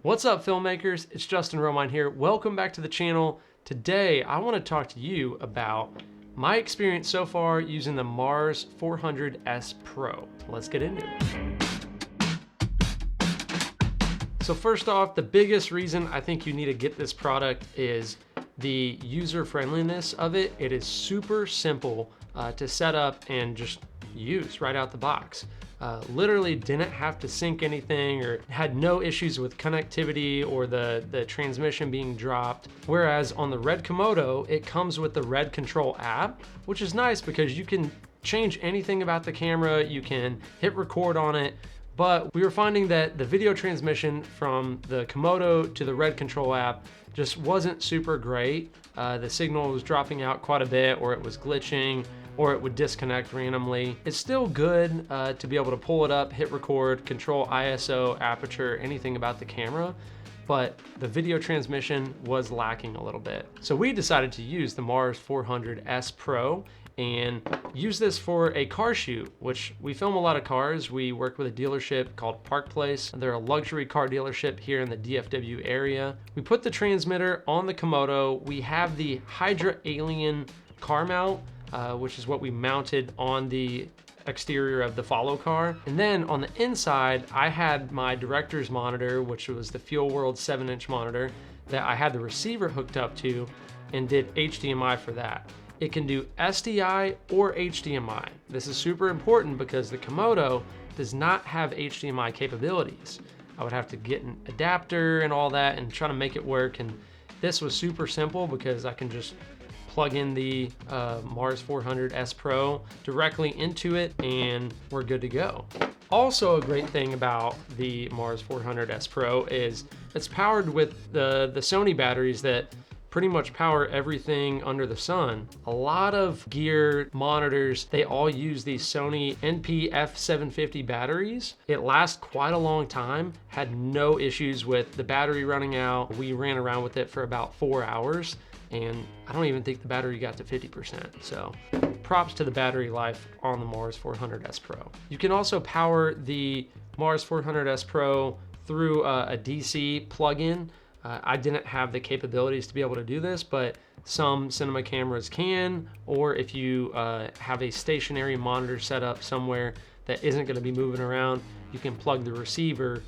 What's up, filmmakers? It's Justin Romine here. Welcome back to the channel. Today, I want to talk to you about my experience so far using the Mars 400S Pro. Let's get into it. So first off, the biggest reason I think you need to get this product is the user friendliness of it. It is super simple to set up and just use right out the box. Literally didn't have to sync anything or had no issues with connectivity or the transmission being dropped. Whereas on the Red Komodo, it comes with the Red Control app, which is nice because you can change anything about the camera, you can hit record on it, but we were finding that the video transmission from the Komodo to the Red Control app just wasn't super great. The signal was dropping out quite a bit, or it was glitching, or it would disconnect randomly. It's still good to be able to pull it up, hit record, control ISO, aperture, anything about the camera, but the video transmission was lacking a little bit. So we decided to use the Mars 400S Pro and use this for a car shoot, which we film a lot of cars. We work with a dealership called Park Place. They're a luxury car dealership here in the DFW area. We put the transmitter on the Komodo. We have the Hydra Alien car mount, which is what we mounted on the exterior of the follow car. And then on the inside, I had my director's monitor, which was the Fuel World 7-inch monitor that I had the receiver hooked up to and did HDMI for that. It can do SDI or HDMI. This is super important because the Komodo does not have HDMI capabilities. I would have to get an adapter and all that and try to make it work. And this was super simple because I can just plug in the Mars 400S Pro directly into it and we're good to go. Also, a great thing about the Mars 400S Pro is it's powered with the Sony batteries that pretty much power everything under the sun. A lot of gear, monitors, they all use these Sony NP-F750 batteries. It lasts quite a long time, had no issues with the battery running out. We ran around with it for about 4 hours and I don't even think the battery got to 50%. So props to the battery life on the Mars 400S Pro. You can also power the Mars 400S Pro through a DC plug-in. I didn't have the capabilities to be able to do this, but some cinema cameras can, or if you have a stationary monitor set up somewhere that isn't gonna be moving around, you can plug the receiver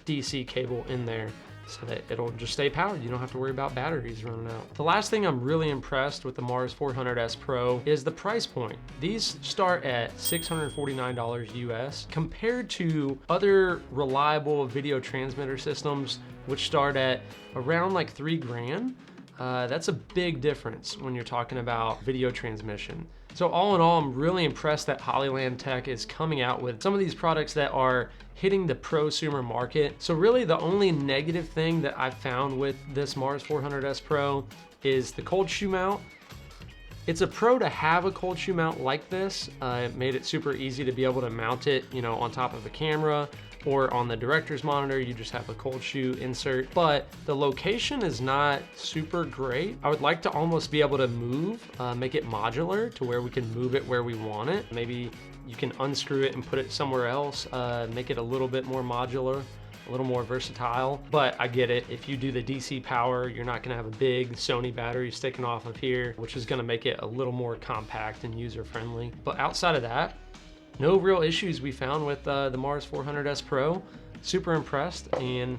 DC cable in there so that it'll just stay powered. You don't have to worry about batteries running out. The last thing I'm really impressed with the Mars 400S Pro is the price point. These start at $649 US compared to other reliable video transmitter systems, which start at around like $3,000. That's a big difference when you're talking about video transmission. So all in all, I'm really impressed that Hollyland Tech is coming out with some of these products that are hitting the prosumer market. So really the only negative thing that I've found with this Mars 400S Pro is the cold shoe mount. It's a pro to have a cold shoe mount like this. It made it super easy to be able to mount it, on top of a camera, or on the director's monitor, you just have a cold shoe insert, but the location is not super great. I would like to almost be able to make it modular to where we can move it where we want it. Maybe you can unscrew it and put it somewhere else, make it a little bit more modular, a little more versatile, but I get it. If you do the DC power, you're not gonna have a big Sony battery sticking off of here, which is gonna make it a little more compact and user-friendly. But outside of that, no real issues we found with the Mars 400S Pro. Super impressed, and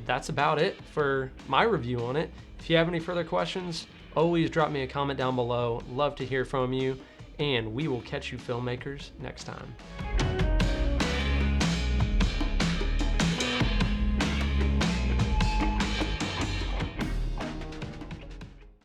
that's about it for my review on it. If you have any further questions, always drop me a comment down below. Love to hear from you, and we will catch you filmmakers next time.